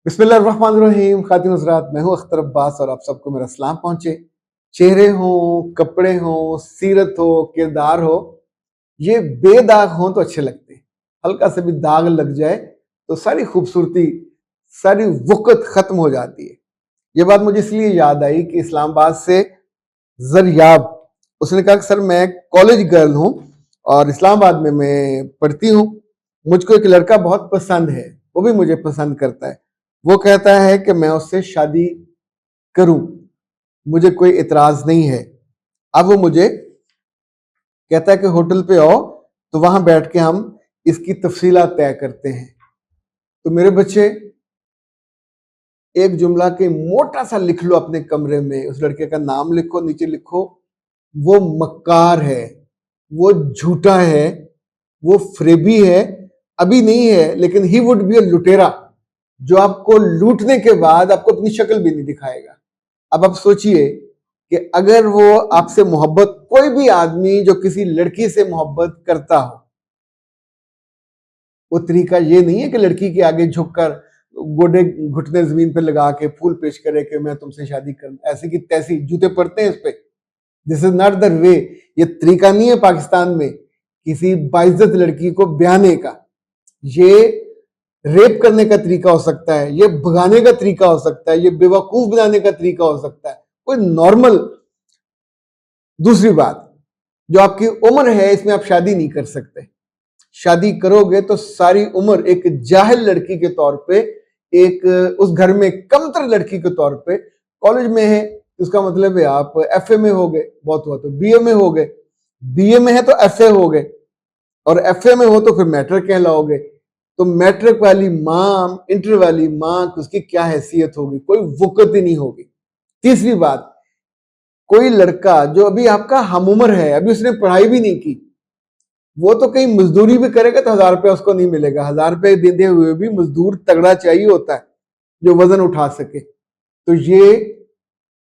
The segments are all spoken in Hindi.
बिस्मिल्लाहिर्रहमानिर्रहीम। खातिन हज़रात, मैं हूँ अख्तर अब्बास और आप सबको मेरा सलाम पहुँचे। चेहरे हों, कपड़े हों, सीरत हो, किरदार हो, ये बेदाग हों तो अच्छे लगते हैं। हल्का सा भी दाग लग जाए तो सारी खूबसूरती, सारी वक़्त ख़त्म हो जाती है। ये बात मुझे इसलिए याद आई कि इस्लामाबाद से ज़रयाब, उसने कहा कि सर मैं कॉलेज गर्ल हूँ और इस्लामाबाद में मैं पढ़ती हूँ। मुझको एक लड़का बहुत पसंद है, वो भी मुझे पसंद करता है। वो कहता है कि मैं उससे शादी करूं, मुझे कोई इतराज नहीं है। अब वो मुझे कहता है कि होटल पे आओ तो वहां बैठ के हम इसकी तफसीलात तय करते हैं। तो मेरे बच्चे, एक जुमला के मोटा सा लिख लो अपने कमरे में, उस लड़के का नाम लिखो, नीचे लिखो वो मक्कार है, वो झूठा है, वो फ्रेबी है। अभी नहीं है लेकिन ही वुड बी अ लुटेरा, जो आपको लूटने के बाद आपको अपनी शक्ल भी नहीं दिखाएगा। अब आप सोचिए कि अगर वो आपसे मोहब्बत, कोई भी आदमी जो किसी लड़की से मोहब्बत करता हो, वो तरीका ये नहीं है कि लड़की के आगे झुककर गोडे घुटने जमीन पे लगा के फूल पेश करे कि मैं तुमसे शादी कर, ऐसी की तैसी जूते पड़ते हैं इस पे। This is not the way. ये तरीका नहीं है पाकिस्तान में किसी बाइज्जत लड़की को ब्याने का। ये रेप करने का तरीका हो सकता है, ये भगाने का तरीका हो सकता है, ये बेवकूफ बनाने का तरीका हो सकता है, कोई नॉर्मल। दूसरी बात, जो आपकी उम्र है इसमें आप शादी नहीं कर सकते। शादी करोगे तो सारी उम्र एक जाहिल लड़की के तौर पे, एक उस घर में कमतर लड़की के तौर पे। कॉलेज में है उसका मतलब है आप एफए में हो गए, बहुत हुआ तो बीए में हो गए, बीए में है तो एफए हो गए, और एफए में हो तो फिर मैट्रिक कहलाओगे। तो मैट्रिक वाली माँ, इंटर वाली माँ, उसकी क्या हैसियत होगी, कोई वक़्त ही नहीं होगी। तीसरी बात, कोई लड़का जो अभी आपका हम उम्र है, अभी उसने पढ़ाई भी नहीं की, वो तो कहीं मजदूरी भी करेगा तो 1000 रुपया उसको नहीं मिलेगा। 1000 रुपये देते हुए भी मजदूर तगड़ा चाहिए होता है जो वजन उठा सके। तो ये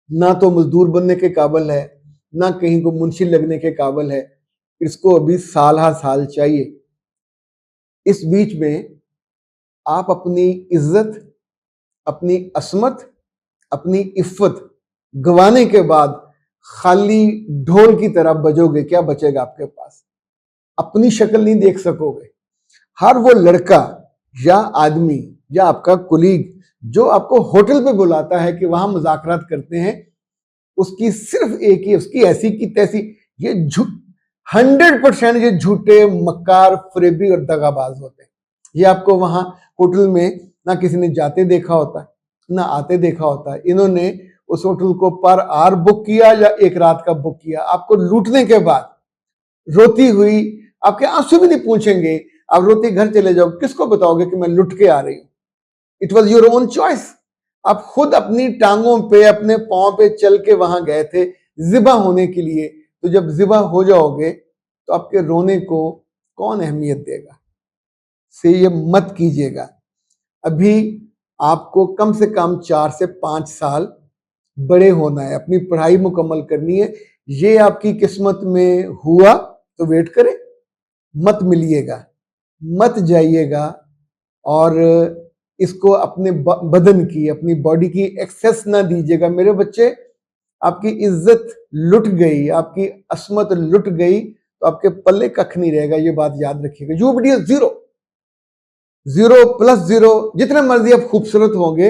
ना तो मजदूर बनने के काबिल है, ना कहीं को मुंशी लगने के काबिल है। इसको अभी साल हा साल चाहिए। इस बीच में आप अपनी इज्जत, अपनी असमत, अपनी इफ्फत गंवाने के बाद खाली ढोल की तरह बजोगे, क्या बचेगा आपके पास? अपनी शक्ल नहीं देख सकोगे। हर वो लड़का या आदमी या आपका कुलीग जो आपको होटल पे बुलाता है कि वहां मुज़ाकरात करते हैं, उसकी सिर्फ एक ही, उसकी ऐसी की तैसी, ये 100% ये झूठे, मक्कार, फरेबी और दगाबाज होते हैं। ये आपको वहां होटल में ना किसी ने जाते देखा होता है ना आते देखा होता है। इन्होंने उस होटल को पर आवर बुक किया या एक रात का बुक किया, आपको लूटने के बाद रोती हुई, आपके आंसू भी नहीं पूछेंगे, आप रोती घर चले जाओ, किसको बताओगे कि मैं लुट के आ रही हूं? It was your own choice. आप खुद अपनी टांगों पे, अपने पांव पे चल के वहां गए थे जिबा होने के लिए। तो जब जिबा हो जाओगे तो आपके रोने को कौन अहमियत देगा? से ये मत कीजिएगा। अभी आपको कम से कम 4 से 5 साल बड़े होना है, अपनी पढ़ाई मुकम्मल करनी है। ये आपकी किस्मत में हुआ तो वेट करें, मत मिलिएगा, मत जाइएगा और इसको अपने बदन की, अपनी बॉडी की एक्सेस ना दीजिएगा। मेरे बच्चे, आपकी इज्जत लुट गई, आपकी असमत लुट गई तो आपके पल्ले कख नहीं रहेगा। ये बात याद रखिएगा। You will be zero, zero plus zero. जितने मर्जी आप खूबसूरत होंगे,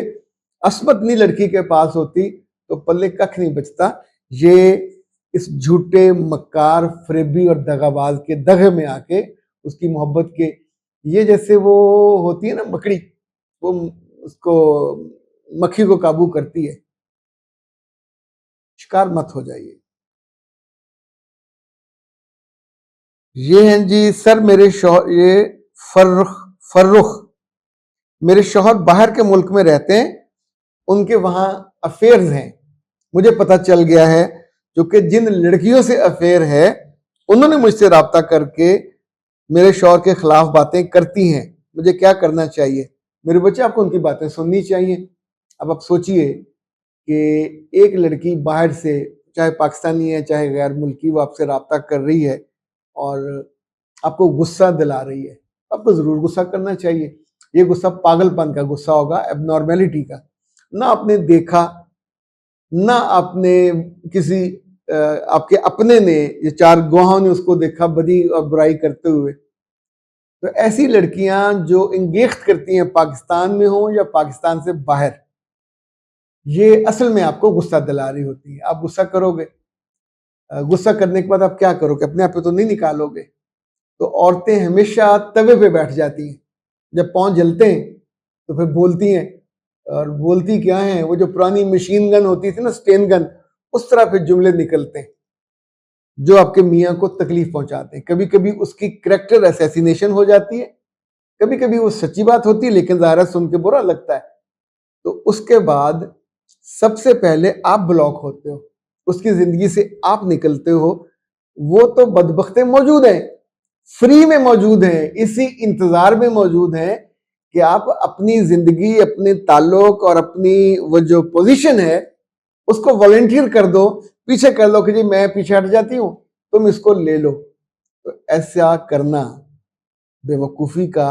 असमत नहीं लड़की के पास होती तो पल्ले कख नहीं बचता। ये इस झूठे, मक्कार, फरेबी और दगाबाज के दगे में आके उसकी मोहब्बत के, ये जैसे वो होती है ना मकड़ी, वो उसको, मक्खी को काबू करती है। शिकार मत हो जाइए। ये हैं जी सर मेरे शौहर, ये फर्रुख फर्रुख मेरे शौहर बाहर के मुल्क में रहते हैं, उनके वहां अफेयर्स हैं। मुझे पता चल गया है जो कि जिन लड़कियों से अफेयर है उन्होंने मुझसे रब्ता करके मेरे शौहर के खिलाफ बातें करती हैं। मुझे क्या करना चाहिए? मेरे बच्चे, आपको उनकी बातें सुननी चाहिए। अब आप सोचिए कि एक लड़की बाहर से, चाहे पाकिस्तानी है चाहे गैर मुल्की, वो आपसे रब्ता कर रही है और आपको गुस्सा दिला रही है। आपको जरूर गुस्सा करना चाहिए। ये गुस्सा पागलपन का गुस्सा होगा, एबनॉर्मेलिटी का। ना आपने देखा, ना आपने किसी आपके अपने ने, ये चार गवाहों ने उसको देखा बदी और बुराई करते हुए। तो ऐसी लड़कियां जो इंगेख्त करती हैं पाकिस्तान में हो या पाकिस्तान से बाहर, ये असल में आपको गुस्सा दिला रही होती है। आप गुस्सा करोगे, गुस्सा करने के बाद आप क्या करोगे? अपने आप पे तो नहीं निकालोगे। तो औरतें हमेशा तवे पे बैठ जाती हैं, जब पांव जलते हैं तो फिर बोलती हैं, और बोलती क्या हैं, वो जो पुरानी मशीन गन होती थी ना, स्टेन गन, उस तरह फिर जुमले निकलते हैं जो आपके मियाँ को तकलीफ पहुंचाते हैं। कभी कभी उसकी कैरेक्टर असैसिनेशन हो जाती है, कभी कभी वो सच्ची बात होती है, लेकिन ज़ाहिर सुन के बुरा लगता है। तो उसके बाद सबसे पहले आप ब्लॉक होते हो, उसकी जिंदगी से आप निकलते हो। वो तो बदबख्तें मौजूद हैं, फ्री में मौजूद हैं, इसी इंतजार में मौजूद हैं कि आप अपनी जिंदगी, अपने ताल्लुक और अपनी वो जो पोजीशन है उसको वॉलंटियर कर दो, पीछे कर लो कि जी मैं पीछे हट जाती हूँ, तुम इसको ले लो। तो ऐसा करना बेवकूफ़ी का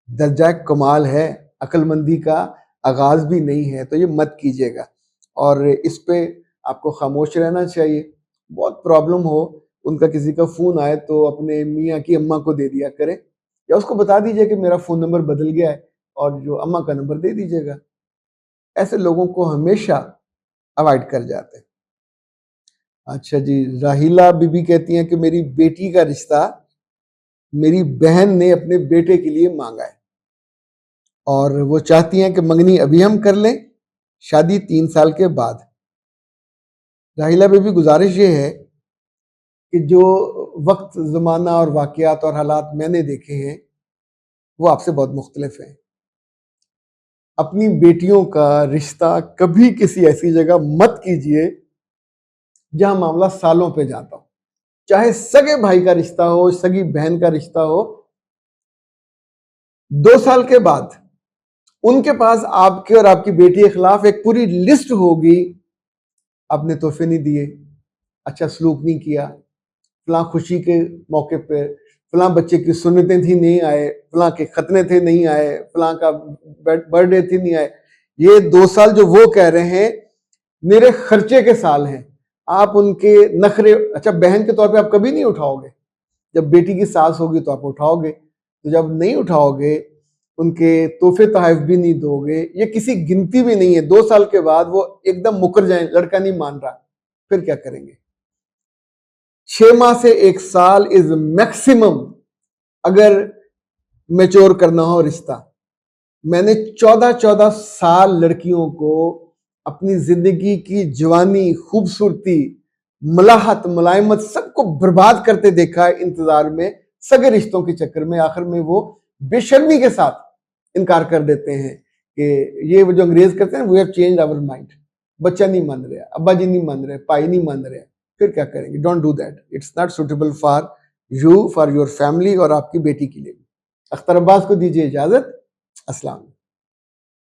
दर्जा कमाल है, अक्लमंदी का आगाज भी नहीं है। तो ये मत कीजिएगा, और इस पे आपको खामोश रहना चाहिए। बहुत प्रॉब्लम हो, उनका किसी का फ़ोन आए तो अपने मियाँ की अम्मा को दे दिया करें, या उसको बता दीजिए कि मेरा फ़ोन नंबर बदल गया है, और जो अम्मा का नंबर दे दीजिएगा। ऐसे लोगों को हमेशा अवॉइड कर जाते हैं। अच्छा जी, राहिला बीबी कहती हैं कि मेरी बेटी का रिश्ता मेरी बहन ने अपने बेटे के लिए मांगा है, और वो चाहती हैं कि मंगनी अभी हम कर लें, शादी 3 साल के बाद। राहिला बीबी, गुजारिश ये है कि जो वक्त, ज़माना और वाक़यात और हालात मैंने देखे हैं वो आपसे बहुत मुख्तलिफ हैं। अपनी बेटियों का रिश्ता कभी किसी ऐसी जगह मत कीजिए जहां मामला सालों पे जाता हो। चाहे सगे भाई का रिश्ता हो, सगी बहन का रिश्ता हो, 2 साल के बाद उनके पास आपके और आपकी बेटी के खिलाफ एक पूरी लिस्ट होगी। आपने तोहफे नहीं दिए, अच्छा सलूक नहीं किया, फलां खुशी के मौके पे फलां बच्चे की सुन्नतें थी नहीं आए, फलां के खतने थे नहीं आए, फलां का बर्थडे थी नहीं आए। ये 2 साल जो वो कह रहे हैं मेरे खर्चे के साल हैं, आप उनके नखरे, अच्छा बहन के तौर पे आप कभी नहीं उठाओगे, जब बेटी की सास होगी तो आप उठाओगे। तो जब नहीं उठाओगे, उनके तोहफे तोहफ भी नहीं दोगे, ये किसी गिनती भी नहीं है। 2 साल के बाद वो एकदम मुकर जाए, लड़का नहीं मान रहा, फिर क्या करेंगे? 6 माह से 1 साल इज मैक्सिमम अगर मैच्योर करना हो रिश्ता। मैंने 14-14 साल लड़कियों को अपनी जिंदगी की जवानी, खूबसूरती, मलाहत, मुलायमत सबको बर्बाद करते देखा है इंतजार में, सगे रिश्तों के चक्कर में। आखिर में वो बेशर्मी के साथ इनकार कर देते हैं कि ये वो जो अंग्रेज करते हैं, we have changed our mind. बच्चा नहीं मान रहा, अब्बा जी नहीं मान रहे, भाई नहीं मान रहे, फिर क्या करेंगे? Don't do that, it's not suitable for you, for your family और आपकी बेटी के लिए। अख्तर अब्बास को दीजिए इजाजत। अस्सलाम।